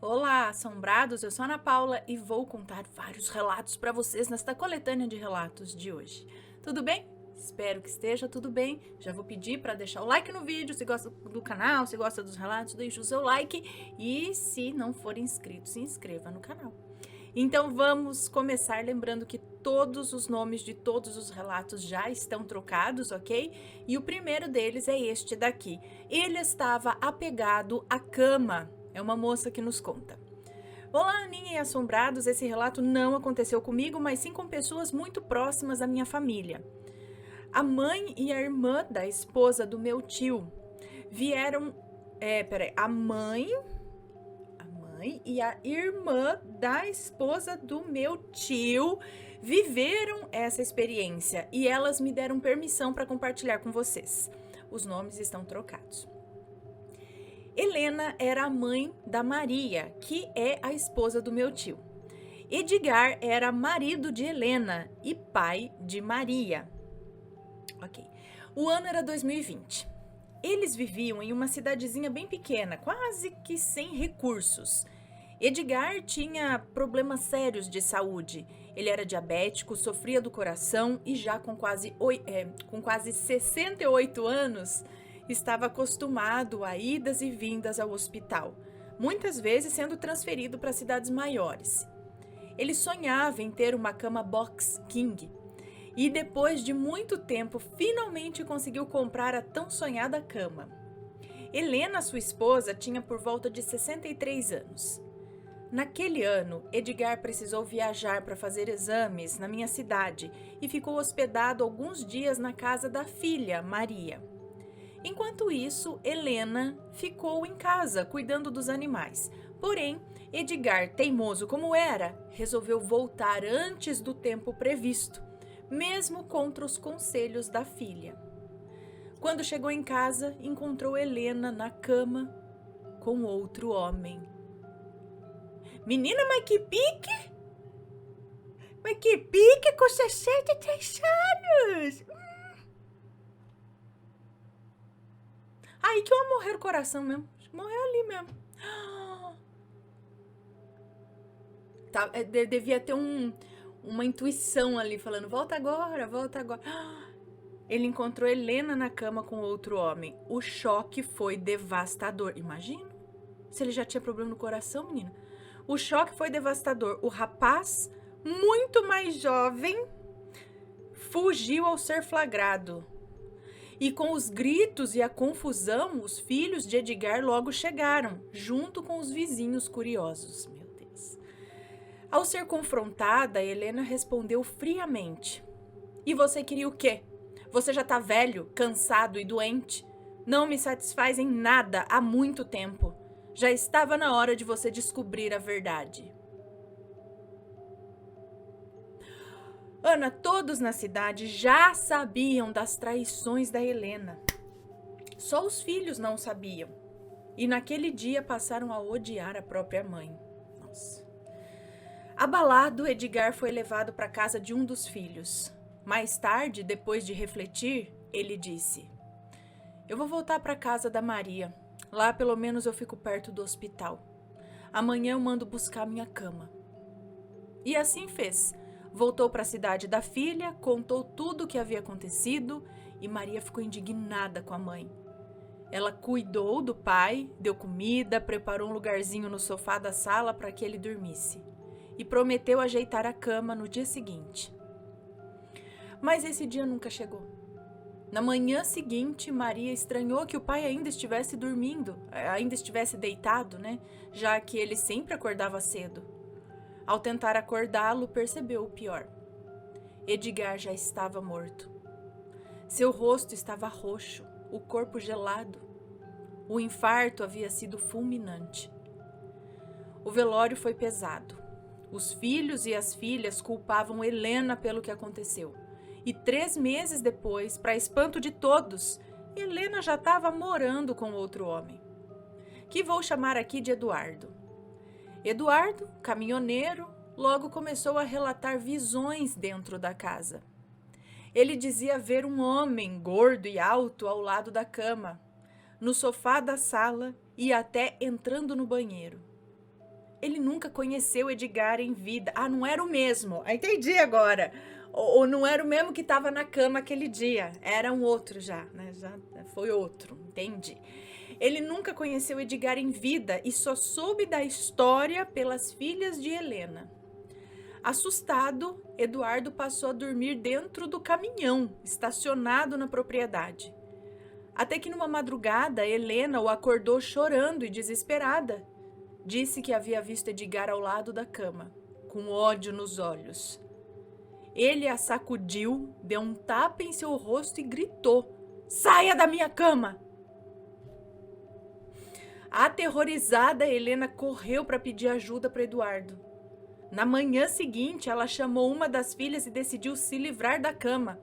Olá, assombrados! Eu sou a Ana Paula e vou contar vários relatos para vocês nesta coletânea de relatos de hoje. Tudo bem? Espero que esteja tudo bem. Já vou pedir para deixar o like no vídeo, se gosta do canal, se gosta dos relatos, deixe o seu like e se não for inscrito, se inscreva no canal. Então vamos começar lembrando que todos os nomes de todos os relatos já estão trocados, ok? E o primeiro deles é este daqui. Ele estava apegado à cama. É uma moça que nos conta. Olá, Aninha e assombrados, esse relato não aconteceu comigo, mas sim com pessoas muito próximas da minha família. A mãe e a irmã da esposa do meu tio vieram... A mãe e a irmã da esposa do meu tio viveram essa experiência e elas me deram permissão para compartilhar com vocês. Os nomes estão trocados. Helena era a mãe da Maria, que é a esposa do meu tio. Edgar era marido de Helena e pai de Maria. Ok. O ano era 2020. Eles viviam em uma cidadezinha bem pequena, quase que sem recursos. Edgar tinha problemas sérios de saúde. Ele era diabético, sofria do coração e já com quase 68 anos, estava acostumado a idas e vindas ao hospital, muitas vezes sendo transferido para cidades maiores. Ele sonhava em ter uma cama box king e depois de muito tempo finalmente conseguiu comprar a tão sonhada cama. Helena, sua esposa, tinha por volta de 63 anos. Naquele ano, Edgar precisou viajar para fazer exames na minha cidade e ficou hospedado alguns dias na casa da filha, Maria. Enquanto isso, Helena ficou em casa cuidando dos animais. Porém, Edgar, teimoso como era, resolveu voltar antes do tempo previsto, mesmo contra os conselhos da filha. Quando chegou em casa, encontrou Helena na cama com outro homem. Menina, mas que pique! Mas que pique com 63 anos! Aí que eu morrer o coração mesmo. Morreu ali mesmo. Devia ter uma intuição ali falando, volta agora, volta agora. Ele encontrou Helena na cama com outro homem. O choque foi devastador. Imagina se ele já tinha problema no coração, menina. O choque foi devastador. O rapaz, muito mais jovem, fugiu ao ser flagrado. E com os gritos e a confusão, os filhos de Edgar logo chegaram, junto com os vizinhos curiosos. Meu Deus. Ao ser confrontada, Helena respondeu friamente. E você queria o quê? Você já tá velho, cansado e doente. Não me satisfaz em nada há muito tempo. Já estava na hora de você descobrir a verdade. Ana, todos na cidade já sabiam das traições da Helena. Só os filhos não sabiam. E naquele dia passaram a odiar a própria mãe. Nossa. Abalado, Edgar foi levado para a casa de um dos filhos. Mais tarde, depois de refletir, ele disse: eu vou voltar para a casa da Maria. Lá pelo menos eu fico perto do hospital. Amanhã eu mando buscar minha cama. E assim fez. Voltou para a cidade da filha, contou tudo o que havia acontecido e Maria ficou indignada com a mãe. Ela cuidou do pai, deu comida, preparou um lugarzinho no sofá da sala para que ele dormisse e prometeu ajeitar a cama no dia seguinte. Mas esse dia nunca chegou. Na manhã seguinte, Maria estranhou que o pai ainda estivesse dormindo, ainda estivesse deitado, né? Já que ele sempre acordava cedo. Ao tentar acordá-lo, percebeu o pior. Edgar já estava morto. Seu rosto estava roxo, o corpo gelado. O infarto havia sido fulminante. O velório foi pesado. Os filhos e as filhas culpavam Helena pelo que aconteceu. E 3 meses depois, para espanto de todos, Helena já estava morando com outro homem, que vou chamar aqui de Eduardo. Eduardo, caminhoneiro, logo começou a relatar visões dentro da casa. Ele dizia ver um homem gordo e alto ao lado da cama, no sofá da sala e até entrando no banheiro. Ele nunca conheceu Edgar em vida. Ah, não era o mesmo. Ah, entendi agora. Ou não era o mesmo que estava na cama aquele dia. Era um outro já, né? Já foi outro, entendi. Ele nunca conheceu Edgar em vida e só soube da história pelas filhas de Helena. Assustado, Eduardo passou a dormir dentro do caminhão, estacionado na propriedade. Até que numa madrugada, Helena o acordou chorando e desesperada. Disse que havia visto Edgar ao lado da cama, com ódio nos olhos. Ele a sacudiu, deu um tapa em seu rosto e gritou: "Saia da minha cama!" Aterrorizada, Helena correu para pedir ajuda para Eduardo. Na manhã seguinte, ela chamou uma das filhas e decidiu se livrar da cama.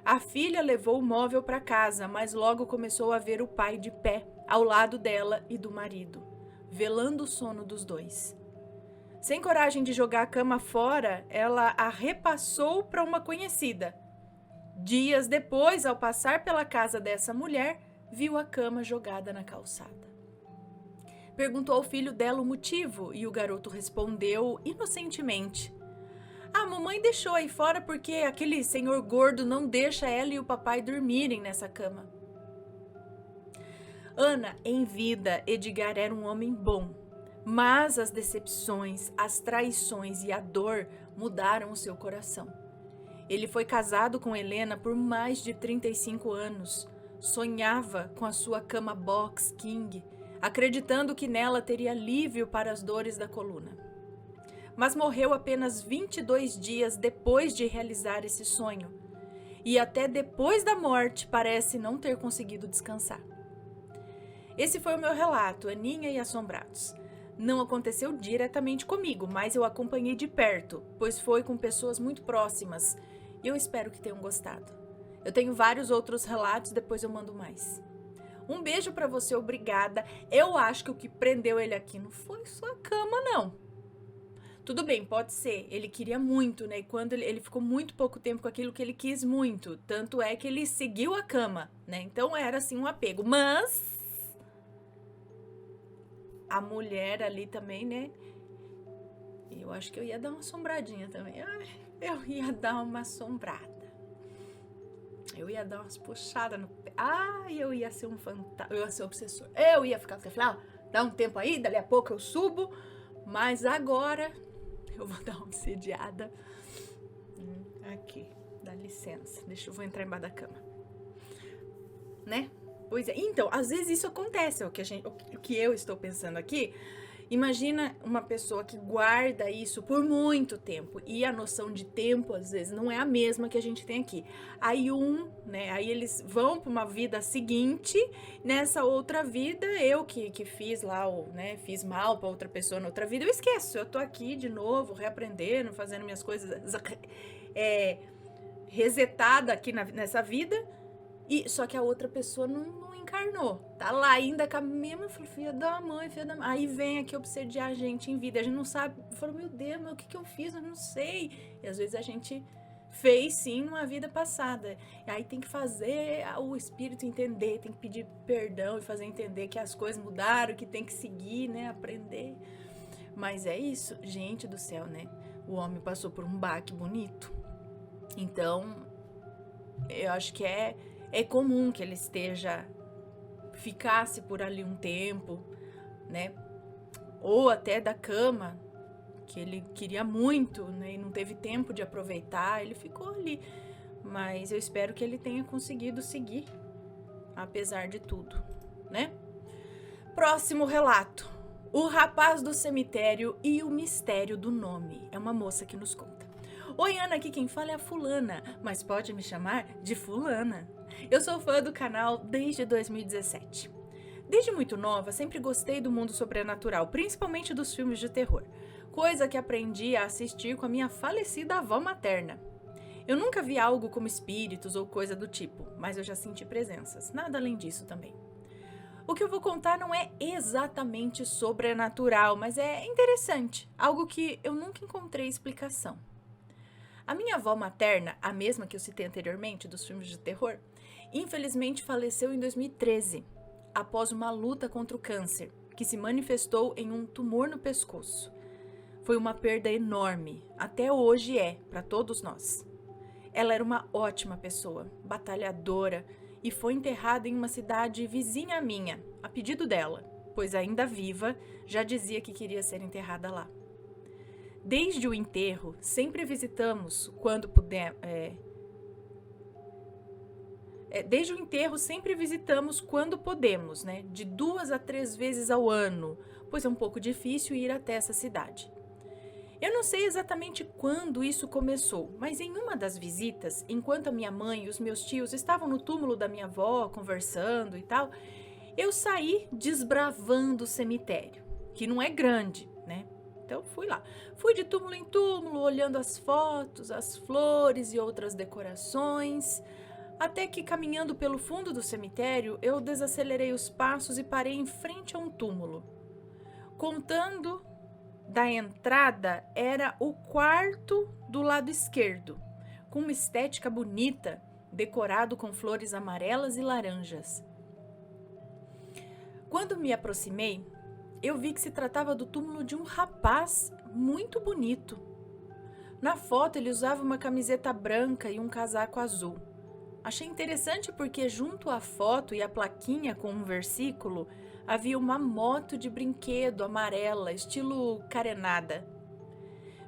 A filha levou o móvel para casa, mas logo começou a ver o pai de pé, ao lado dela e do marido, velando o sono dos dois. Sem coragem de jogar a cama fora, ela a repassou para uma conhecida. Dias depois, ao passar pela casa dessa mulher, viu a cama jogada na calçada. Perguntou ao filho dela o motivo e o garoto respondeu inocentemente: "A mamãe deixou aí fora porque aquele senhor gordo não deixa ela e o papai dormirem nessa cama." Ana, em vida, Edgar era um homem bom, mas as decepções, as traições e a dor mudaram o seu coração. Ele foi casado com Helena por mais de 35 anos, sonhava com a sua cama box king, acreditando que nela teria alívio para as dores da coluna. Mas morreu apenas 22 dias depois de realizar esse sonho, e até depois da morte parece não ter conseguido descansar. Esse foi o meu relato, Aninha e Assombrados. Não aconteceu diretamente comigo, mas eu acompanhei de perto, pois foi com pessoas muito próximas, e eu espero que tenham gostado. Eu tenho vários outros relatos, depois eu mando mais. Um beijo pra você, obrigada. Eu acho que o que prendeu ele aqui não foi sua cama, não. Tudo bem, pode ser. Ele queria muito, né? E quando ele ficou muito pouco tempo com aquilo que ele quis muito. Tanto é que ele seguiu a cama, né? Então era assim um apego. Mas a mulher ali também, né? Eu acho que eu ia dar uma assombradinha também. Eu ia dar uma assombrada. Eu ia dar umas puxadas no pé. Eu ia ser um fantasma. Eu ia ser obsessor. Eu ia ficar dá um tempo aí, dali a pouco eu subo. Mas agora eu vou dar uma obsidiada. Aqui, dá licença. Eu vou entrar embaixo da cama. Né? Pois é. Então, às vezes isso acontece. O que eu estou pensando aqui. Imagina uma pessoa que guarda isso por muito tempo e a noção de tempo, às vezes, não é a mesma que a gente tem aqui. Aí aí eles vão para uma vida seguinte, nessa outra vida, eu que fiz lá, fiz mal para outra pessoa na outra vida, eu esqueço, eu tô aqui de novo, reaprendendo, fazendo minhas coisas, resetada aqui nessa vida, só que a outra pessoa não encarnou, tá lá ainda com a mesma, filha da mãe, aí vem aqui obsediar a gente em vida, a gente não sabe, fala, meu Deus, mas o que eu fiz, eu não sei, e às vezes a gente fez sim numa vida passada, e aí tem que fazer o espírito entender, tem que pedir perdão e fazer entender que as coisas mudaram, que tem que seguir, né, aprender, mas é isso, gente do céu, né, o homem passou por um baque bonito, então eu acho que é comum que ele ficasse por ali um tempo, né? Ou até da cama, que ele queria muito, né? E não teve tempo de aproveitar, ele ficou ali. Mas eu espero que ele tenha conseguido seguir, apesar de tudo, né? Próximo relato. O rapaz do cemitério e o mistério do nome. É uma moça que nos conta. Oi, Ana, aqui quem fala é a fulana, mas pode me chamar de fulana. Eu sou fã do canal desde 2017. Desde muito nova, sempre gostei do mundo sobrenatural, principalmente dos filmes de terror, coisa que aprendi a assistir com a minha falecida avó materna. Eu nunca vi algo como espíritos ou coisa do tipo, mas eu já senti presenças, nada além disso também. O que eu vou contar não é exatamente sobrenatural, mas é interessante, algo que eu nunca encontrei explicação. A minha avó materna, a mesma que eu citei anteriormente dos filmes de terror, infelizmente faleceu em 2013, após uma luta contra o câncer, que se manifestou em um tumor no pescoço. Foi uma perda enorme, até hoje é, para todos nós. Ela era uma ótima pessoa, batalhadora, e foi enterrada em uma cidade vizinha à minha, a pedido dela, pois ainda viva, já dizia que queria ser enterrada lá. Desde o enterro, sempre visitamos quando puder. Desde o enterro, sempre visitamos quando podemos, né? De 2 a 3 vezes ao ano, pois é um pouco difícil ir até essa cidade. Eu não sei exatamente quando isso começou, mas em uma das visitas, enquanto a minha mãe e os meus tios estavam no túmulo da minha avó, conversando e tal, eu saí desbravando o cemitério, que não é grande, né? Então fui lá. Fui de túmulo em túmulo, olhando as fotos, as flores e outras decorações, até que caminhando pelo fundo do cemitério, eu desacelerei os passos e parei em frente a um túmulo. Contando da entrada, era o quarto do lado esquerdo, com uma estética bonita, decorado com flores amarelas e laranjas. Quando me aproximei, eu vi que se tratava do túmulo de um rapaz muito bonito. Na foto, ele usava uma camiseta branca e um casaco azul. Achei interessante porque junto à foto e à plaquinha com um versículo, havia uma moto de brinquedo amarela, estilo carenada.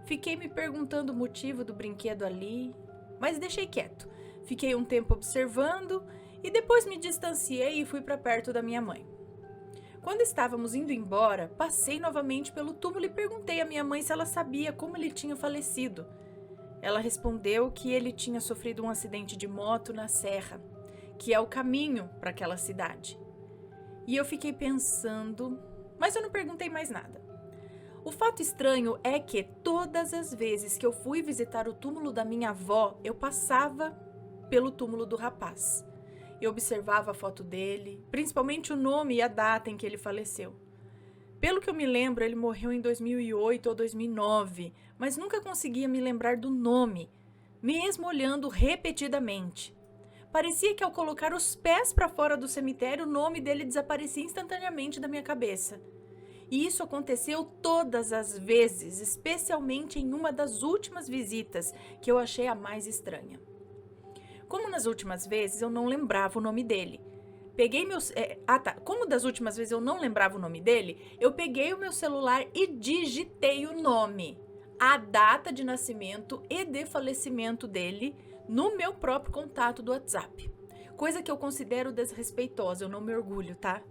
Fiquei me perguntando o motivo do brinquedo ali, mas deixei quieto. Fiquei um tempo observando e depois me distanciei e fui para perto da minha mãe. Quando estávamos indo embora, passei novamente pelo túmulo e perguntei à minha mãe se ela sabia como ele tinha falecido. Ela respondeu que ele tinha sofrido um acidente de moto na serra, que é o caminho para aquela cidade. E eu fiquei pensando, mas eu não perguntei mais nada. O fato estranho é que todas as vezes que eu fui visitar o túmulo da minha avó, eu passava pelo túmulo do rapaz. Eu observava a foto dele, principalmente o nome e a data em que ele faleceu. Pelo que eu me lembro, ele morreu em 2008 ou 2009, mas nunca conseguia me lembrar do nome, mesmo olhando repetidamente. Parecia que ao colocar os pés para fora do cemitério, o nome dele desaparecia instantaneamente da minha cabeça. E isso aconteceu todas as vezes, especialmente em uma das últimas visitas, que eu achei a mais estranha. Como nas últimas vezes eu não lembrava o nome dele, Como das últimas vezes eu não lembrava o nome dele, eu peguei o meu celular e digitei o nome, a data de nascimento e de falecimento dele no meu próprio contato do WhatsApp. Coisa que eu considero desrespeitosa, eu não me orgulho, tá?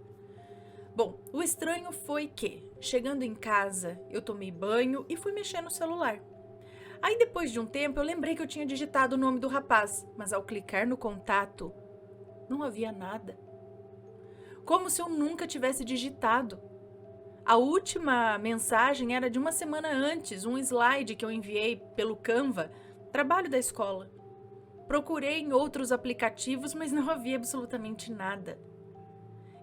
Bom, o estranho foi que, chegando em casa, eu tomei banho e fui mexer no celular. Aí depois de um tempo eu lembrei que eu tinha digitado o nome do rapaz, mas ao clicar no contato, não havia nada. Como se eu nunca tivesse digitado. A última mensagem era de uma semana antes, um slide que eu enviei pelo Canva, trabalho da escola. Procurei em outros aplicativos, mas não havia absolutamente nada.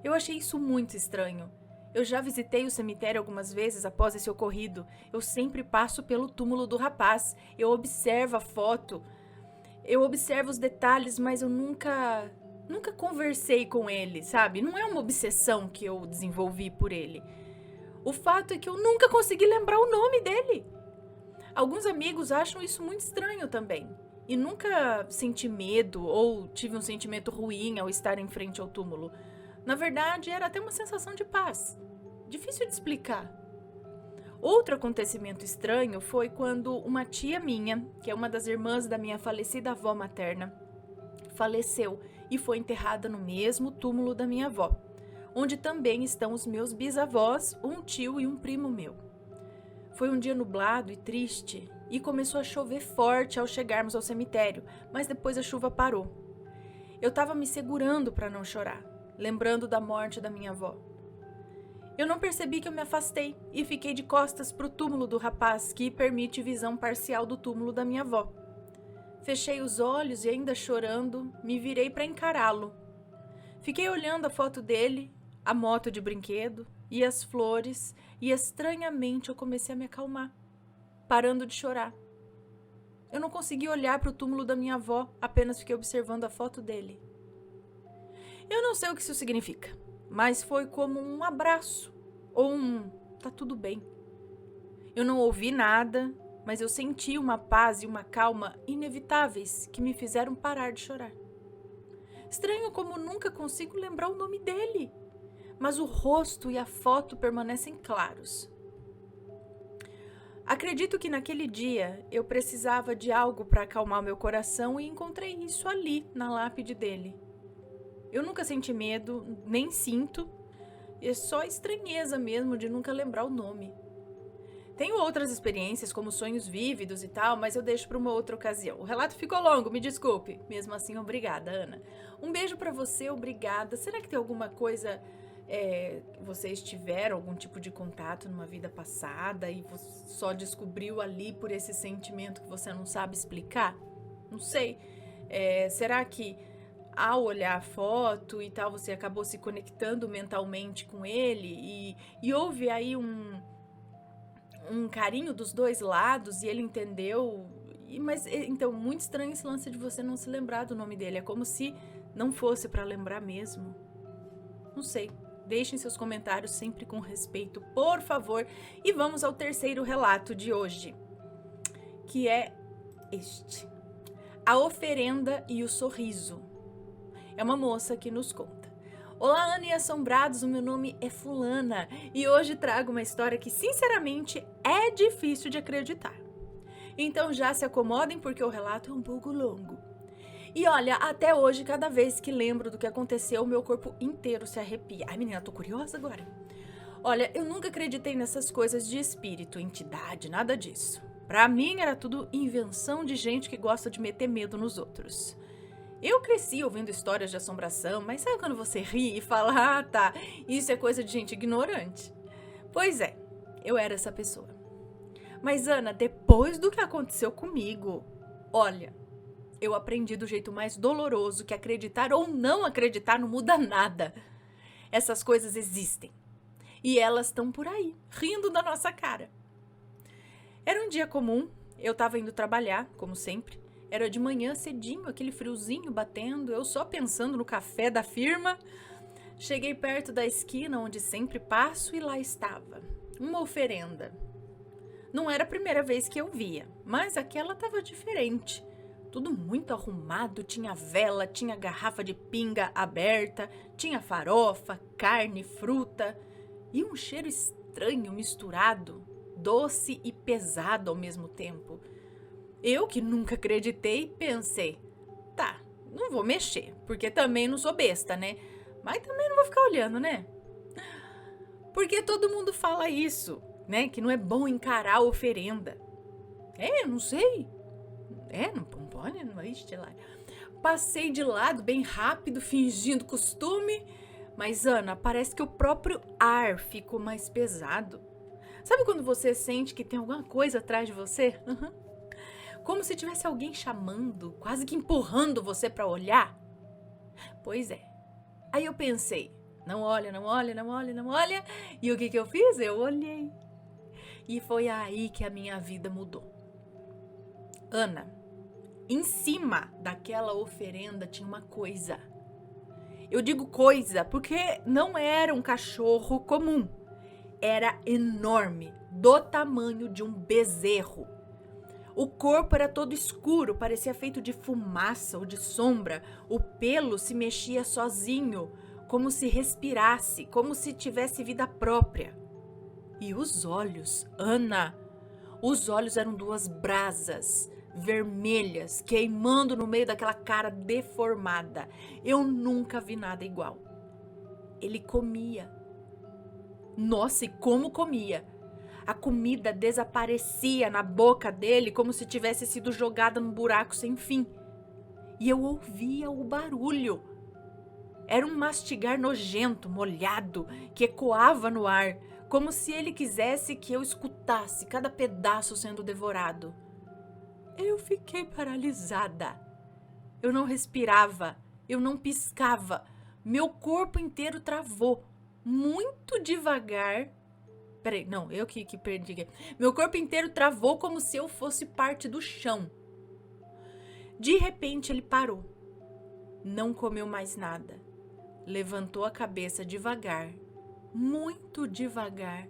Eu achei isso muito estranho. Eu já visitei o cemitério algumas vezes após esse ocorrido. Eu sempre passo pelo túmulo do rapaz. Eu observo a foto. Eu observo os detalhes, mas eu nunca conversei com ele, sabe? Não é uma obsessão que eu desenvolvi por ele. O fato é que eu nunca consegui lembrar o nome dele. Alguns amigos acham isso muito estranho também. E nunca senti medo ou tive um sentimento ruim ao estar em frente ao túmulo. Na verdade, era até uma sensação de paz. Difícil de explicar. Outro acontecimento estranho foi quando uma tia minha, que é uma das irmãs da minha falecida avó materna, faleceu e foi enterrada no mesmo túmulo da minha avó, onde também estão os meus bisavós, um tio e um primo meu. Foi um dia nublado e triste e começou a chover forte ao chegarmos ao cemitério, mas depois a chuva parou. Eu estava me segurando para não chorar, lembrando da morte da minha avó. Eu não percebi que eu me afastei e fiquei de costas para o túmulo do rapaz, que permite visão parcial do túmulo da minha avó. Fechei os olhos e, ainda chorando, me virei para encará-lo. Fiquei olhando a foto dele, a moto de brinquedo e as flores, e estranhamente eu comecei a me acalmar, parando de chorar. Eu não consegui olhar para o túmulo da minha avó, apenas fiquei observando a foto dele. Eu não sei o que isso significa, mas foi como um abraço, ou tá tudo bem. Eu não ouvi nada, mas eu senti uma paz e uma calma inevitáveis que me fizeram parar de chorar. Estranho como nunca consigo lembrar o nome dele, mas o rosto e a foto permanecem claros. Acredito que naquele dia eu precisava de algo para acalmar meu coração e encontrei isso ali, na lápide dele. Eu nunca senti medo, nem sinto, é só estranheza mesmo de nunca lembrar o nome. Tenho outras experiências, como sonhos vívidos e tal, mas eu deixo para uma outra ocasião. O relato ficou longo, me desculpe. Mesmo assim, obrigada, Ana. Um beijo para você, obrigada. Será que tem alguma coisa... vocês tiveram algum tipo de contato numa vida passada e você só descobriu ali por esse sentimento que você não sabe explicar? Não sei. Será que ao olhar a foto e tal, você acabou se conectando mentalmente com ele e houve aí um carinho dos dois lados e ele entendeu? Mas então, muito estranho esse lance de você não se lembrar do nome dele. É como se não fosse para lembrar mesmo. Não sei. Deixem seus comentários sempre com respeito, por favor. E vamos ao terceiro relato de hoje, que é este. A oferenda e o sorriso. É uma moça que nos conta. Olá, Ana e assombrados, o meu nome é Fulana e hoje trago uma história que, sinceramente, é difícil de acreditar. Então já se acomodem porque o relato é um pouco longo. E olha, até hoje, cada vez que lembro do que aconteceu, meu corpo inteiro se arrepia. Ai, menina, tô curiosa agora. Olha, eu nunca acreditei nessas coisas de espírito, entidade, nada disso. Pra mim era tudo invenção de gente que gosta de meter medo nos outros. Eu cresci ouvindo histórias de assombração, mas sabe quando você ri e fala, ah, tá, isso é coisa de gente ignorante? Pois é, eu era essa pessoa. Mas, Ana, depois do que aconteceu comigo, olha, eu aprendi do jeito mais doloroso que acreditar ou não acreditar não muda nada. Essas coisas existem. E elas estão por aí, rindo da nossa cara. Era um dia comum, eu tava indo trabalhar, como sempre. Era de manhã cedinho, aquele friozinho batendo, eu só pensando no café da firma. Cheguei perto da esquina onde sempre passo e lá estava, uma oferenda. Não era a primeira vez que eu via, mas aquela estava diferente. Tudo muito arrumado, tinha vela, tinha garrafa de pinga aberta, tinha farofa, carne, fruta e um cheiro estranho misturado, doce e pesado ao mesmo tempo. Eu, que nunca acreditei, pensei, tá, não vou mexer, porque também não sou besta, né? Mas também não vou ficar olhando, né? Porque todo mundo fala isso, né? Que não é bom encarar a oferenda. Não sei. Não pode, não existe lá. Passei de lado bem rápido, fingindo costume. Mas, Ana, parece que o próprio ar ficou mais pesado. Sabe quando você sente que tem alguma coisa atrás de você? Como se tivesse alguém chamando, quase que empurrando você para olhar. Pois é. Aí eu pensei, não olha, não olha, não olha, não olha. E o que eu fiz? Eu olhei. E foi aí que a minha vida mudou. Ana, em cima daquela oferenda tinha uma coisa. Eu digo coisa porque não era um cachorro comum. Era enorme, do tamanho de um bezerro. O corpo era todo escuro, parecia feito de fumaça ou de sombra. O pelo se mexia sozinho, como se respirasse, como se tivesse vida própria. E os olhos, Ana, os olhos eram duas brasas vermelhas, queimando no meio daquela cara deformada. Eu nunca vi nada igual. Ele comia. Nossa, e como comia! A comida desaparecia na boca dele como se tivesse sido jogada num buraco sem fim. E eu ouvia o barulho. Era um mastigar nojento, molhado, que ecoava no ar, como se ele quisesse que eu escutasse cada pedaço sendo devorado. Eu fiquei paralisada. Eu não respirava, eu não piscava. Meu corpo inteiro travou, muito devagar. Peraí, não, eu que perdi. Meu corpo inteiro travou como se eu fosse parte do chão. De repente ele parou. Não comeu mais nada. Levantou a cabeça devagar muito devagar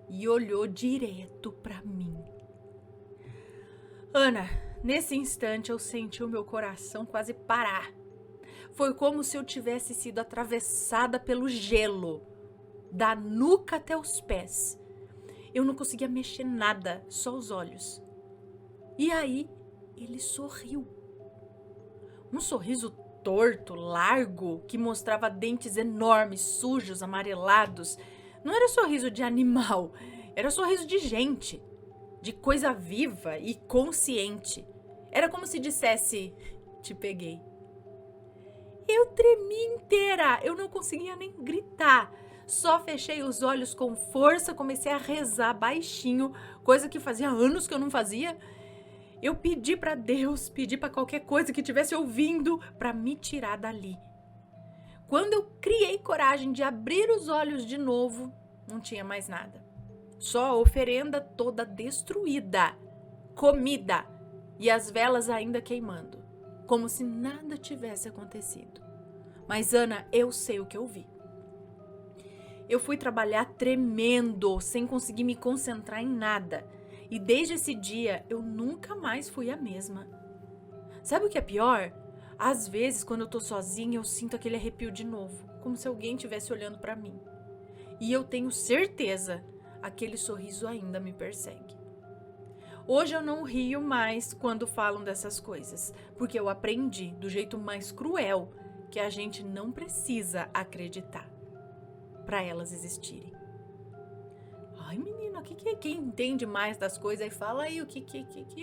e olhou direto para mim. Ana, nesse instante eu senti o meu coração quase parar. Foi como se eu tivesse sido atravessada pelo gelo, da nuca até os pés. Eu não conseguia mexer nada, só os olhos. E aí ele sorriu. Um sorriso torto, largo, que mostrava dentes enormes, sujos, amarelados. Não era sorriso de animal, era sorriso de gente, de coisa viva e consciente. Era como se dissesse: te peguei. Eu tremi inteira, eu não conseguia nem gritar. Só fechei os olhos com força, comecei a rezar baixinho, coisa que fazia anos que eu não fazia. Eu pedi para Deus, pedi para qualquer coisa que estivesse ouvindo para me tirar dali. Quando eu criei coragem de abrir os olhos de novo, não tinha mais nada. Só a oferenda toda destruída, comida e as velas ainda queimando, como se nada tivesse acontecido. Mas, Ana, eu sei o que eu vi. Eu fui trabalhar tremendo, sem conseguir me concentrar em nada. E desde esse dia, eu nunca mais fui a mesma. Sabe o que é pior? Às vezes, quando eu tô sozinha, eu sinto aquele arrepio de novo, como se alguém estivesse olhando pra mim. E eu tenho certeza, aquele sorriso ainda me persegue. Hoje eu não rio mais quando falam dessas coisas, porque eu aprendi, do jeito mais cruel, que a gente não precisa acreditar para elas existirem. Ai, menina, o que é? Quem entende mais das coisas aí, fala aí o que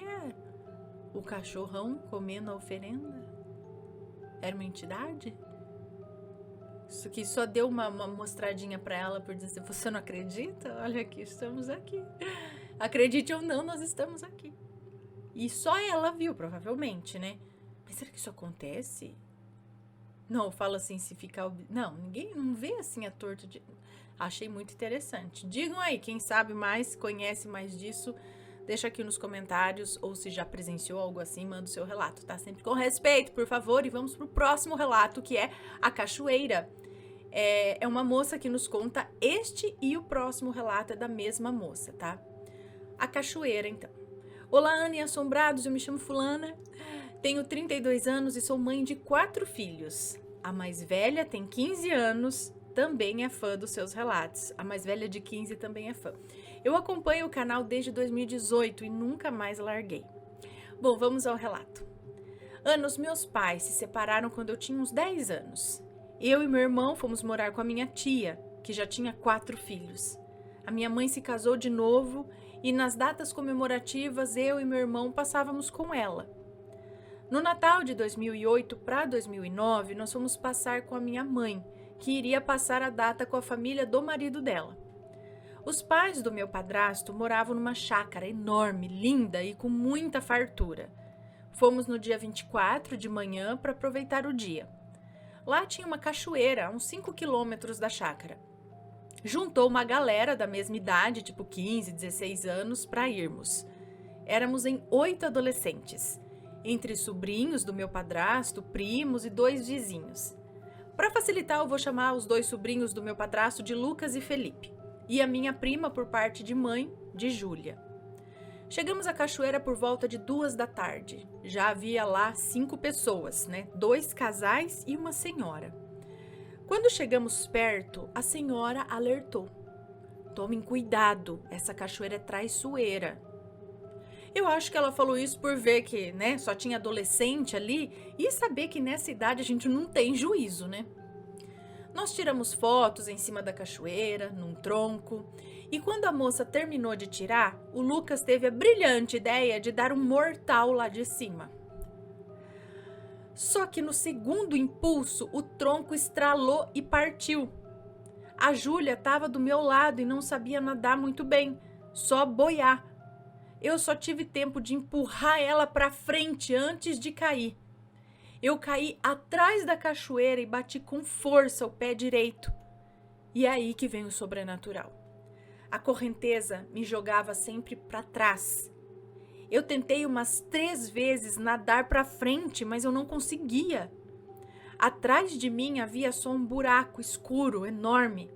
é? O cachorrão comendo a oferenda? Era uma entidade? Isso aqui só deu uma mostradinha para ela por dizer: você não acredita? Olha aqui, estamos aqui. Acredite ou não, nós estamos aqui. E só ela viu, provavelmente, né? Mas será que isso acontece? Não, eu falo assim, se ficar... Não, ninguém não vê assim a torta de... Achei muito interessante. Digam aí, quem sabe mais, conhece mais disso, deixa aqui nos comentários, ou se já presenciou algo assim, manda o seu relato, tá? Sempre com respeito, por favor. E vamos pro próximo relato, que é a cachoeira. É uma moça que nos conta este e o próximo relato é da mesma moça, tá? A cachoeira, então. Olá, Ana e assombrados, eu me chamo fulana, tenho 32 anos e sou mãe de 4 filhos. A mais velha tem 15 anos, também é fã dos seus relatos. A mais velha de 15 também é fã. Eu acompanho o canal desde 2018 e nunca mais larguei. Bom, vamos ao relato. Ana, os meus pais se separaram quando eu tinha uns 10 anos. Eu e meu irmão fomos morar com a minha tia, que já tinha 4 filhos. A minha mãe se casou de novo e nas datas comemorativas eu e meu irmão passávamos com ela. No Natal de 2008 para 2009, nós fomos passar com a minha mãe, que iria passar a data com a família do marido dela. Os pais do meu padrasto moravam numa chácara enorme, linda e com muita fartura. Fomos no dia 24 de manhã para aproveitar o dia. Lá tinha uma cachoeira a uns 5 quilômetros da chácara. Juntou uma galera da mesma idade, tipo 15, 16 anos, para irmos. Éramos em 8 adolescentes, entre sobrinhos do meu padrasto, primos e 2 vizinhos. Para facilitar, eu vou chamar os 2 sobrinhos do meu padrasto de Lucas e Felipe, e a minha prima, por parte de mãe, de Júlia. Chegamos à cachoeira por volta de 2 da tarde. Já havia lá 5 pessoas, né? 2 casais e uma senhora. Quando chegamos perto, a senhora alertou: tomem cuidado, essa cachoeira é traiçoeira. Eu acho que ela falou isso por ver que, né, só tinha adolescente ali e saber que nessa idade a gente não tem juízo, né? Nós tiramos fotos em cima da cachoeira, num tronco, e quando a moça terminou de tirar, o Lucas teve a brilhante ideia de dar um mortal lá de cima. Só que no segundo impulso, o tronco estralou e partiu. A Júlia estava do meu lado e não sabia nadar muito bem, só boiar. Eu só tive tempo de empurrar ela para frente antes de cair. Eu caí atrás da cachoeira e bati com força o pé direito. E é aí que vem o sobrenatural. A correnteza me jogava sempre para trás. Eu tentei umas 3 vezes nadar para frente, mas eu não conseguia. Atrás de mim havia só um buraco escuro, enorme.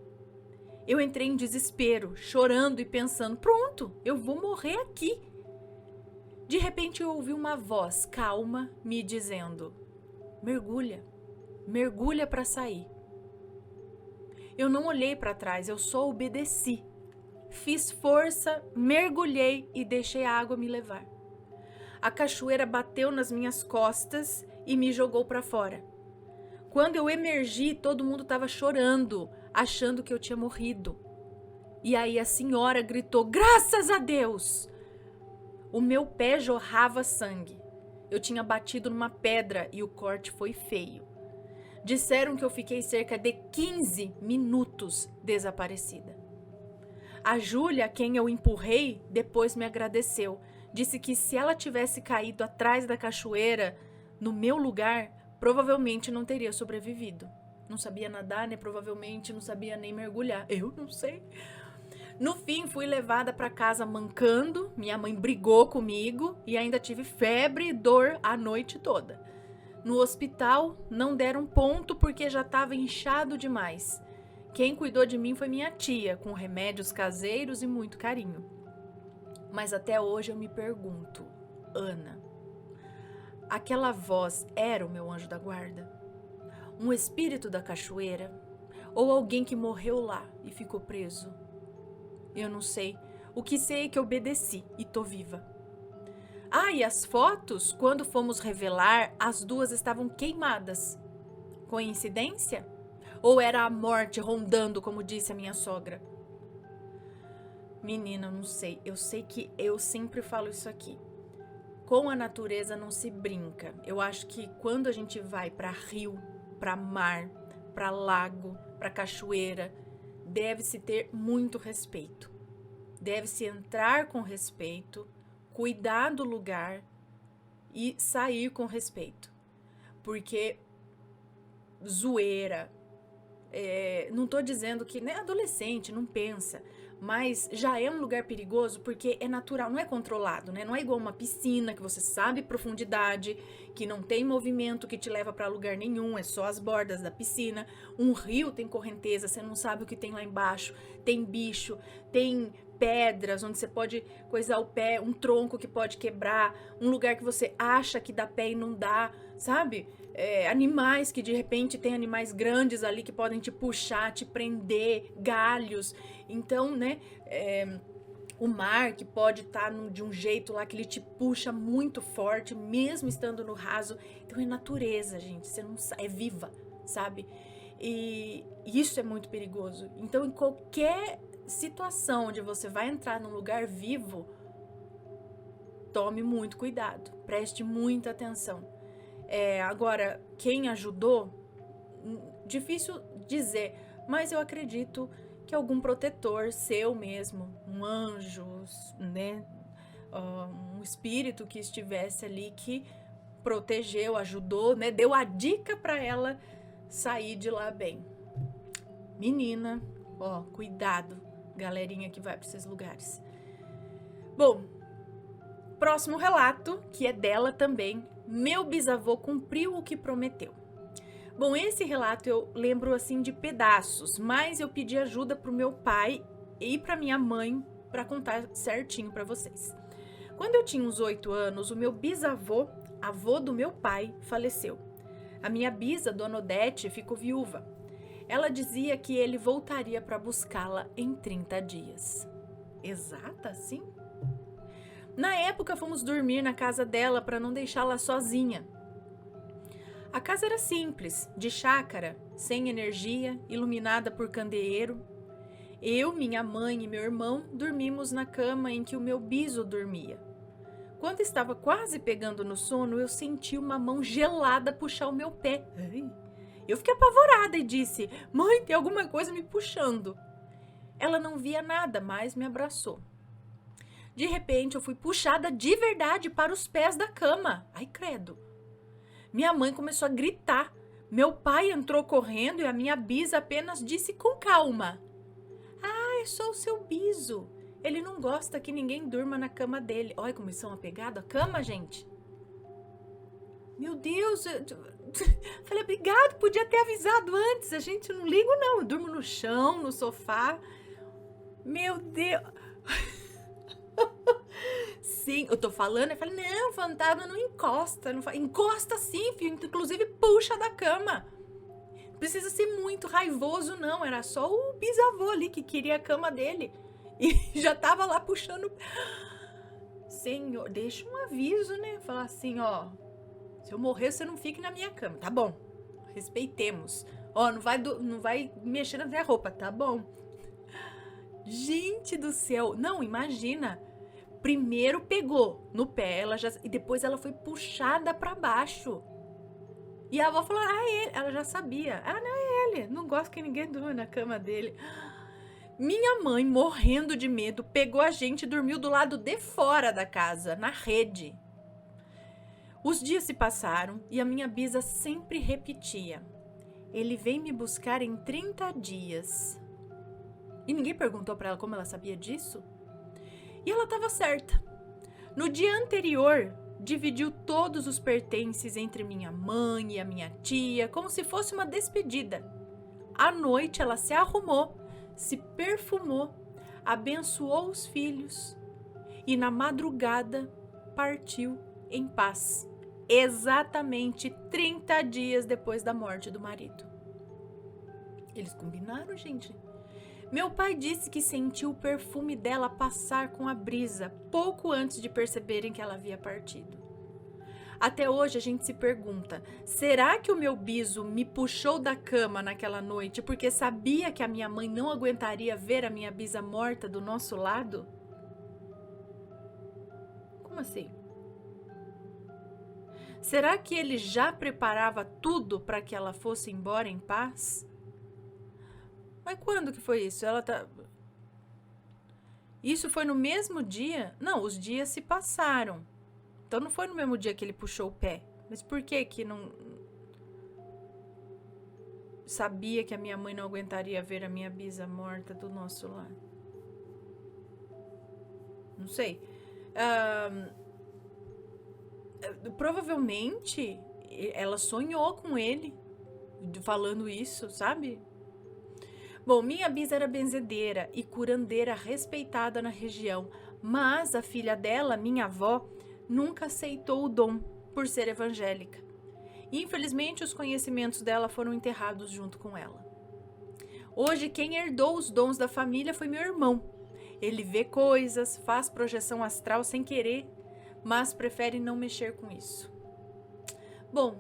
Eu entrei em desespero, chorando e pensando, pronto, eu vou morrer aqui. De repente eu ouvi uma voz calma me dizendo, mergulha, mergulha para sair. Eu não olhei para trás, eu só obedeci. Fiz força, mergulhei e deixei a água me levar. A cachoeira bateu nas minhas costas e me jogou para fora. Quando eu emergi, todo mundo estava chorando, achando que eu tinha morrido. E aí a senhora gritou, graças a Deus! O meu pé jorrava sangue. Eu tinha batido numa pedra e o corte foi feio. Disseram que eu fiquei cerca de 15 minutos desaparecida. A Júlia, a quem eu empurrei, depois me agradeceu. Disse que se ela tivesse caído atrás da cachoeira, no meu lugar, provavelmente não teria sobrevivido. Não sabia nadar, né? Provavelmente não sabia nem mergulhar. Eu não sei. No fim, fui levada para casa mancando. Minha mãe brigou comigo e ainda tive febre e dor a noite toda. No hospital, não deram ponto porque já estava inchado demais. Quem cuidou de mim foi minha tia, com remédios caseiros e muito carinho. Mas até hoje eu me pergunto, Ana, aquela voz era o meu anjo da guarda? Um espírito da cachoeira? Ou alguém que morreu lá e ficou preso? Eu não sei. O que sei é que obedeci e tô viva. Ah, e as fotos, quando fomos revelar, as duas estavam queimadas. Coincidência? Ou era a morte rondando, como disse a minha sogra? Menina, eu não sei. Eu sei que eu sempre falo isso aqui. Com a natureza não se brinca. Eu acho que quando a gente vai para rio, para mar, para lago, para cachoeira, deve-se ter muito respeito. Deve-se entrar com respeito, cuidar do lugar e sair com respeito. Porque zoeira, não tô dizendo que nem adolescente, não pensa, mas já é um lugar perigoso porque é natural, não é controlado, né? Não é igual uma piscina que você sabe profundidade, que não tem movimento que te leva para lugar nenhum, é só as bordas da piscina. Um rio tem correnteza, você não sabe o que tem lá embaixo, tem bicho, tem pedras onde você pode coisar o pé, um tronco que pode quebrar, um lugar que você acha que dá pé e não dá, sabe? Animais que de repente tem animais grandes ali que podem te puxar, te prender, galhos. Então, né, o mar que pode estar de um jeito lá que ele te puxa muito forte, mesmo estando no raso. Então é natureza, gente, você não é viva, sabe? E isso é muito perigoso. Então, em qualquer situação onde você vai entrar num lugar vivo, tome muito cuidado, preste muita atenção. Agora, quem ajudou, difícil dizer, mas eu acredito que algum protetor seu mesmo, um anjo, né, um espírito que estivesse ali que protegeu, ajudou, né, deu a dica para ela sair de lá bem. Menina, cuidado, galerinha que vai para esses lugares. Bom, próximo relato, que é dela também. Meu bisavô cumpriu o que prometeu. Bom, esse relato eu lembro assim de pedaços, mas eu pedi ajuda pro meu pai e pra minha mãe para contar certinho para vocês. Quando eu tinha uns 8 anos, o meu bisavô, avô do meu pai, faleceu. A minha bisa, Dona Odete, ficou viúva. Ela dizia que ele voltaria para buscá-la em 30 dias. Exata, assim? Na época, fomos dormir na casa dela para não deixá-la sozinha. A casa era simples, de chácara, sem energia, iluminada por candeeiro. Eu, minha mãe e meu irmão dormimos na cama em que o meu biso dormia. Quando estava quase pegando no sono, eu senti uma mão gelada puxar o meu pé. Eu fiquei apavorada e disse, mãe, tem alguma coisa me puxando. Ela não via nada, mas me abraçou. De repente, eu fui puxada de verdade para os pés da cama. Ai, credo. Minha mãe começou a gritar. Meu pai entrou correndo e a minha bisa apenas disse com calma. Ah, é só o seu biso. Ele não gosta que ninguém durma na cama dele. Olha como eles são apegados à cama, gente. Meu Deus, Falei, obrigado, podia ter avisado antes. A gente não ligo, não. Eu durmo no chão, no sofá. Meu Deus. Sim, eu tô falando, eu falei, não, fantasma não encosta. Não encosta sim, filho. Inclusive, puxa da cama. Não precisa ser muito raivoso, não. Era só o bisavô ali que queria a cama dele. E já tava lá puxando. Senhor, deixa um aviso, né? Falar assim, ó. Se eu morrer, você não fique na minha cama. Tá bom. Respeitemos. Ó, não vai mexer na minha roupa, tá bom? Gente do céu. Não, imagina. Primeiro pegou no pé, e depois ela foi puxada pra baixo. E a avó falou, ele. Ela já sabia. Não é ele. Não gosto que ninguém durma na cama dele. Minha mãe, morrendo de medo, pegou a gente e dormiu do lado de fora da casa, na rede. Os dias se passaram e a minha bisa sempre repetia. Ele vem me buscar em 30 dias. E ninguém perguntou pra ela como ela sabia disso? E ela estava certa. No dia anterior, dividiu todos os pertences entre minha mãe e a minha tia, como se fosse uma despedida. À noite, ela se arrumou, se perfumou, abençoou os filhos e na madrugada partiu em paz. Exatamente 30 dias depois da morte do marido. Eles combinaram, gente. Meu pai disse que sentiu o perfume dela passar com a brisa, pouco antes de perceberem que ela havia partido. Até hoje a gente se pergunta, será que o meu biso me puxou da cama naquela noite porque sabia que a minha mãe não aguentaria ver a minha bisa morta do nosso lado? Como assim? Será que ele já preparava tudo para que ela fosse embora em paz? Mas quando que foi isso? Isso foi no mesmo dia? Não, os dias se passaram. Então não foi no mesmo dia que ele puxou o pé. Mas por que não... Sabia que a minha mãe não aguentaria ver a minha bisa morta do nosso lado? Não sei. Provavelmente ela sonhou com ele falando isso, sabe? Bom, minha bisa era benzedeira e curandeira respeitada na região, mas a filha dela, minha avó, nunca aceitou o dom por ser evangélica. Infelizmente, os conhecimentos dela foram enterrados junto com ela. Hoje, quem herdou os dons da família foi meu irmão. Ele vê coisas, faz projeção astral sem querer, mas prefere não mexer com isso. Bom,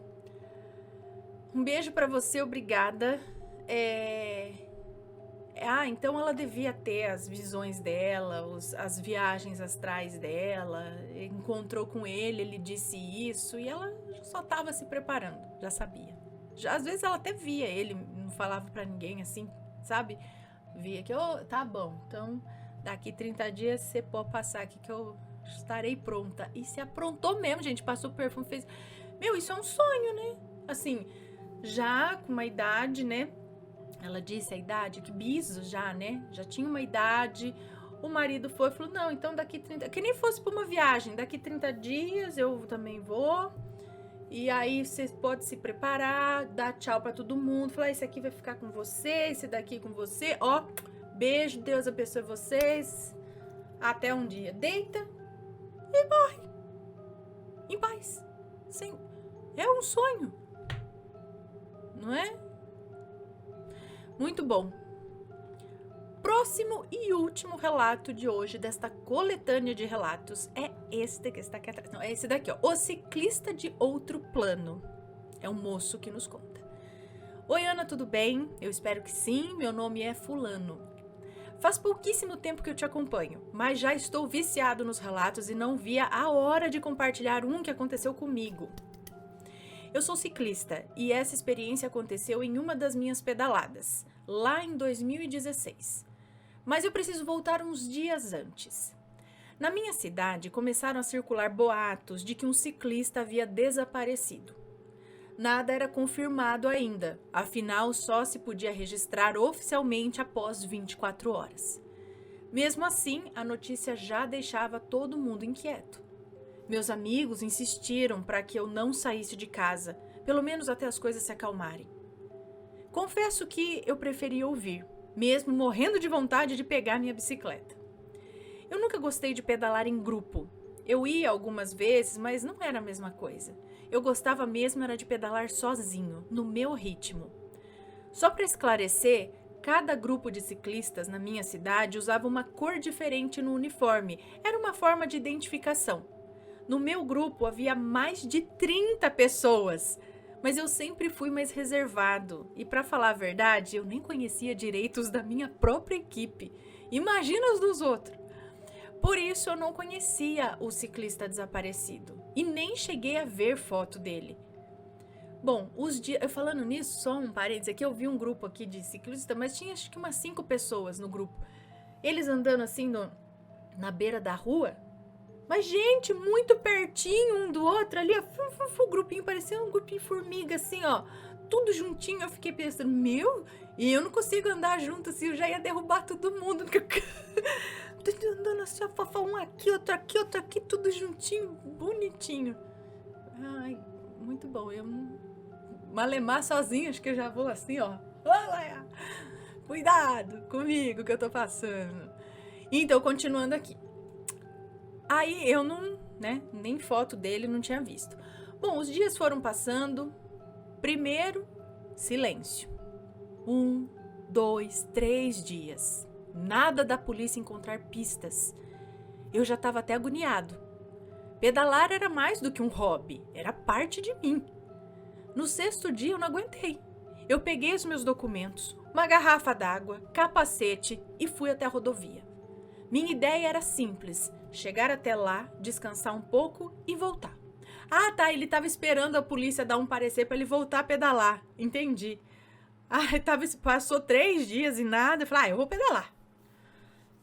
um beijo pra você, obrigada. Então ela devia ter as visões dela, as viagens astrais dela, encontrou com ele, ele disse isso, e ela só estava se preparando, já sabia. Às vezes ela até via ele, não falava pra ninguém assim, sabe? Via que, tá bom, então daqui 30 dias você pode passar aqui que eu estarei pronta. E se aprontou mesmo, gente, passou o perfume, fez... Meu, isso é um sonho, né? Assim, já com uma idade, né? Ela disse a idade, que biso já, né? Já tinha uma idade. O marido foi e falou, não, então daqui 30... Que nem fosse pra uma viagem. Daqui 30 dias eu também vou. E aí você pode se preparar, dar tchau pra todo mundo. Falar, esse aqui vai ficar com você, esse daqui com você. Ó, beijo, Deus abençoe vocês. Até um dia. Deita e morre. Em paz. Sim. É um sonho. Não é? Muito bom. Próximo e último relato de hoje, desta coletânea de relatos, é este que está aqui atrás. Não, é esse daqui, ó. O ciclista de outro plano. É um moço que nos conta. Oi, Ana, tudo bem? Eu espero que sim. Meu nome é Fulano. Faz pouquíssimo tempo que eu te acompanho, mas já estou viciado nos relatos e não via a hora de compartilhar um que aconteceu comigo. Eu sou ciclista e essa experiência aconteceu em uma das minhas pedaladas, lá em 2016. Mas eu preciso voltar uns dias antes. Na minha cidade, começaram a circular boatos de que um ciclista havia desaparecido. Nada era confirmado ainda, afinal só se podia registrar oficialmente após 24 horas. Mesmo assim, a notícia já deixava todo mundo inquieto. Meus amigos insistiram para que eu não saísse de casa, pelo menos até as coisas se acalmarem. Confesso que eu preferia ouvir, mesmo morrendo de vontade de pegar minha bicicleta. Eu nunca gostei de pedalar em grupo. Eu ia algumas vezes, mas não era a mesma coisa. Eu gostava mesmo era de pedalar sozinho, no meu ritmo. Só para esclarecer, cada grupo de ciclistas na minha cidade usava uma cor diferente no uniforme. Era uma forma de identificação. No meu grupo havia mais de 30 pessoas, mas eu sempre fui mais reservado. E para falar a verdade, eu nem conhecia direito os da minha própria equipe. Imagina os dos outros. Por isso eu não conhecia o ciclista desaparecido e nem cheguei a ver foto dele. Bom, eu falando nisso, só um parênteses aqui, eu vi um grupo aqui de ciclistas, mas tinha acho que umas 5 pessoas no grupo. Eles andando assim na beira da rua, mas gente, muito pertinho um do outro ali, o grupinho parecia um grupinho formiga assim, ó, tudo juntinho. Eu fiquei pensando, e eu não consigo andar junto assim, eu já ia derrubar todo mundo. Andando assim, um aqui, outro aqui, tudo juntinho, bonitinho. Ai, muito bom. Eu malemar sozinha, acho que eu já vou assim, ó. Olha, cuidado comigo que eu tô passando. Então, continuando aqui. Aí eu não, nem foto dele não tinha visto. Bom, os dias foram passando. Primeiro, silêncio. 1, 2, 3 dias. Nada da polícia encontrar pistas. Eu já estava até agoniado. Pedalar era mais do que um hobby, era parte de mim. No 6º dia eu não aguentei. Eu peguei os meus documentos, uma garrafa d'água, capacete e fui até a rodovia. Minha ideia era simples, chegar até lá, descansar um pouco e voltar. Ah, tá, ele estava esperando a polícia dar um parecer para ele voltar a pedalar. Entendi. Passou 3 dias e nada, eu falei, eu vou pedalar.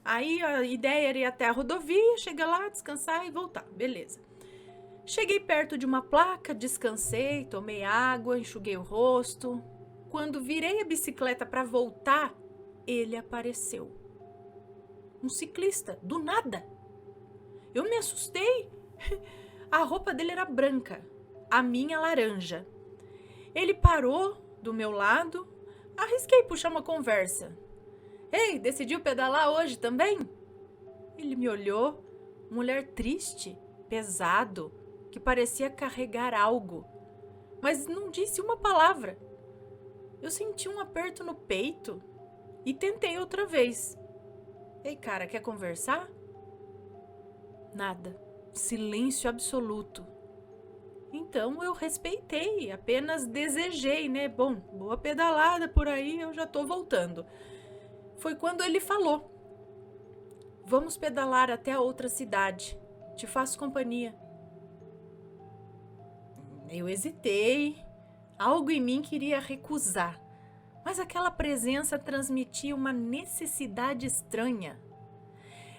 Aí a ideia era ir até a rodovia, chegar lá, descansar e voltar. Beleza. Cheguei perto de uma placa, descansei, tomei água, enxuguei o rosto. Quando virei a bicicleta para voltar, ele apareceu. Um ciclista, do nada. Eu me assustei. A roupa dele era branca, a minha laranja. Ele parou do meu lado, arrisquei puxar uma conversa. Ei, decidiu pedalar hoje também? Ele me olhou, um olhar triste, pesado, que parecia carregar algo, mas não disse uma palavra. Eu senti um aperto no peito e tentei outra vez. Ei, cara, quer conversar? Nada. Silêncio absoluto. Então eu respeitei, apenas desejei, Bom, boa pedalada por aí, eu já tô voltando. Foi quando ele falou: vamos pedalar até a outra cidade, te faço companhia. Eu hesitei, algo em mim queria recusar, mas aquela presença transmitia uma necessidade estranha.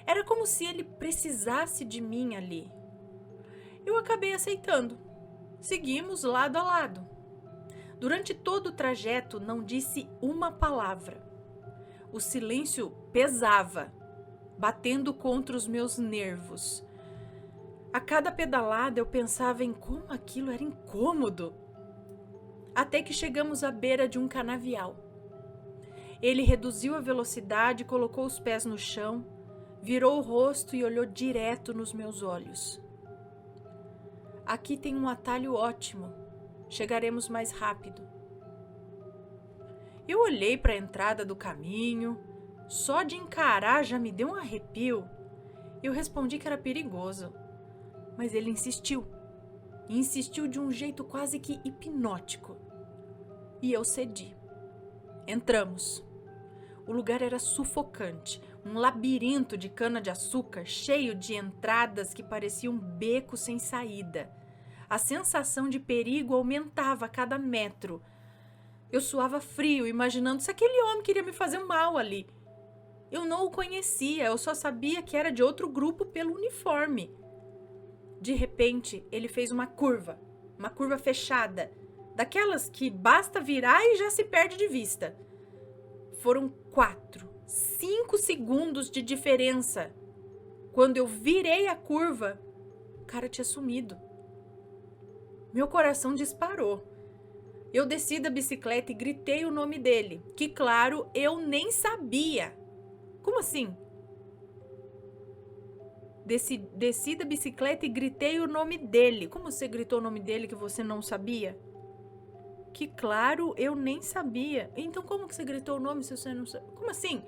Era como se ele precisasse de mim ali. Eu acabei aceitando. Seguimos lado a lado. Durante todo o trajeto não disse uma palavra. O silêncio pesava, batendo contra os meus nervos. A cada pedalada eu pensava em como aquilo era incômodo. Até que chegamos à beira de um canavial. Ele reduziu a velocidade, colocou os pés no chão, virou o rosto e olhou direto nos meus olhos. Aqui tem um atalho ótimo. Chegaremos mais rápido. Eu olhei para a entrada do caminho. Só de encarar já me deu um arrepio. Eu respondi que era perigoso. Mas ele insistiu. E insistiu de um jeito quase que hipnótico. E eu cedi. Entramos. O lugar era sufocante. Um labirinto de cana-de-açúcar cheio de entradas que pareciam becos sem saída. A sensação de perigo aumentava a cada metro. Eu suava frio, imaginando se aquele homem queria me fazer mal ali. Eu não o conhecia, eu só sabia que era de outro grupo pelo uniforme. De repente, ele fez uma curva fechada, daquelas que basta virar e já se perde de vista. Foram 4, 5 segundos de diferença. Quando eu virei a curva, o cara tinha sumido. Meu coração disparou. Eu desci da bicicleta e gritei o nome dele, que claro, eu nem sabia. Como assim? Desci da bicicleta e gritei o nome dele. Como você gritou o nome dele que você não sabia? Que claro, eu nem sabia. Então como que você gritou o nome se você não sabe? Como assim?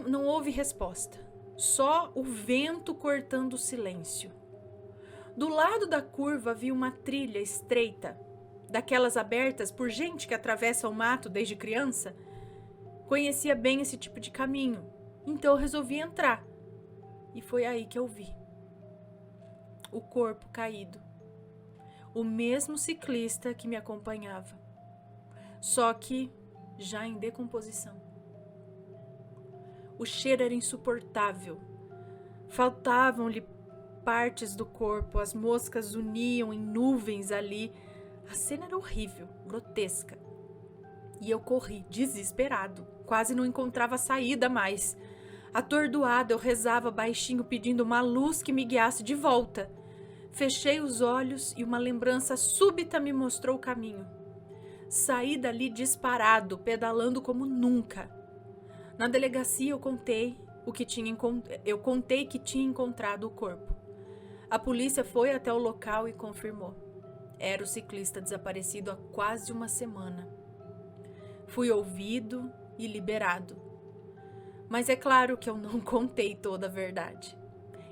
Não houve resposta. Só o vento cortando o silêncio. Do lado da curva havia uma trilha estreita, daquelas abertas por gente que atravessa o mato desde criança. Conhecia bem esse tipo de caminho, então eu resolvi entrar. E foi aí que eu vi o corpo caído. O mesmo ciclista que me acompanhava, só que já em decomposição. O cheiro era insuportável. Faltavam-lhe partes do corpo, as moscas uniam em nuvens ali. A cena era horrível, grotesca. E eu corri, desesperado. Quase não encontrava saída mais. Atordoado, eu rezava baixinho pedindo uma luz que me guiasse de volta. Fechei os olhos e uma lembrança súbita me mostrou o caminho. Saí dali disparado, pedalando como nunca. Na delegacia eu contei que tinha encontrado o corpo. A polícia foi até o local e confirmou. Era o ciclista desaparecido há quase uma semana. Fui ouvido e liberado. Mas é claro que eu não contei toda a verdade.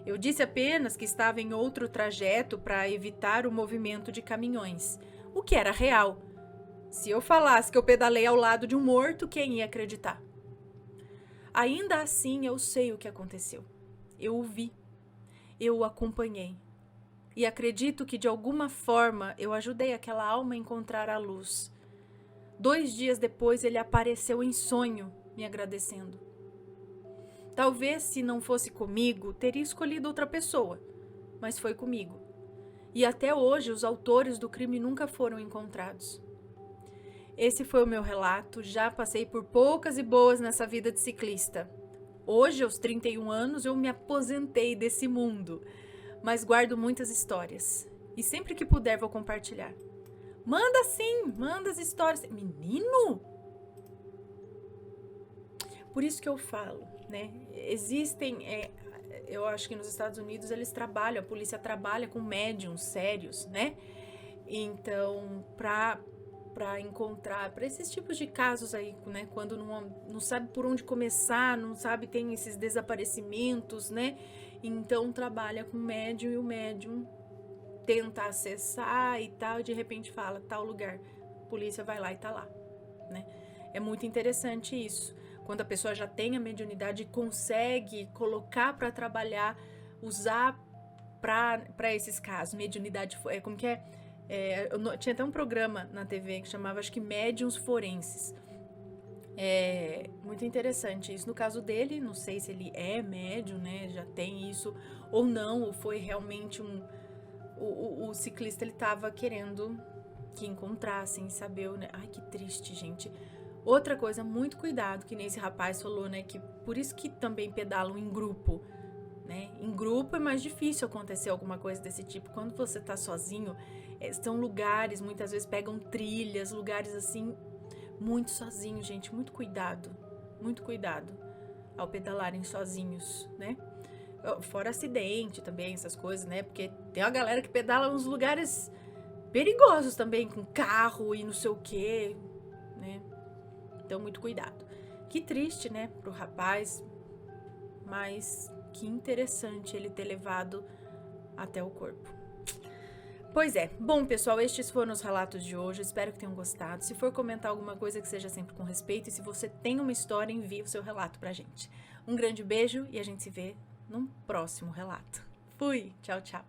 Eu disse apenas que estava em outro trajeto para evitar o movimento de caminhões, o que era real. Se eu falasse que eu pedalei ao lado de um morto, quem ia acreditar? Ainda assim, eu sei o que aconteceu. Eu o vi. Eu o acompanhei. E acredito que de alguma forma eu ajudei aquela alma a encontrar a luz. 2 dias depois ele apareceu em sonho, me agradecendo. Talvez se não fosse comigo, teria escolhido outra pessoa, mas foi comigo. E até hoje os autores do crime nunca foram encontrados. Esse foi o meu relato, já passei por poucas e boas nessa vida de ciclista. Hoje, aos 31 anos, eu me aposentei desse mundo, mas guardo muitas histórias. E sempre que puder vou compartilhar. Manda sim, manda as histórias. Menino! Por isso que eu falo, né? Existem, eu acho que nos Estados Unidos eles trabalham, a polícia trabalha com médiums sérios, né? Então, para encontrar, para esses tipos de casos aí, né? Quando não sabe por onde começar, não sabe, tem esses desaparecimentos, né? Então, trabalha com médium e o médium tenta acessar e tal, e de repente fala, tal lugar, a polícia vai lá e tá lá, né? É muito interessante isso. Quando a pessoa já tem a mediunidade e consegue colocar para trabalhar, usar para esses casos. Mediunidade, como que é? Tinha até um programa na TV que chamava, acho que Médiuns Forenses. É muito interessante isso. No caso dele, não sei se ele é médium, né? Já tem isso ou não, ou foi realmente o ciclista, ele tava querendo que encontrassem, saber, né? Ai, que triste, gente. Outra coisa, muito cuidado, que nem esse rapaz falou, né? Que por isso que também pedalam em grupo, né? Em grupo é mais difícil acontecer alguma coisa desse tipo. Quando você tá sozinho, são lugares, muitas vezes pegam trilhas, lugares assim, muito sozinho, gente. Muito cuidado ao pedalarem sozinhos, né? Fora acidente também, essas coisas, né? Porque tem uma galera que pedala uns lugares perigosos também, com carro e não sei o quê, né? Então, muito cuidado. Que triste, né, pro rapaz, mas que interessante ele ter levado até o corpo. Pois é. Bom, pessoal, estes foram os relatos de hoje. Espero que tenham gostado. Se for comentar alguma coisa, que seja sempre com respeito. E se você tem uma história, envie o seu relato pra gente. Um grande beijo e a gente se vê num próximo relato. Fui! Tchau, tchau!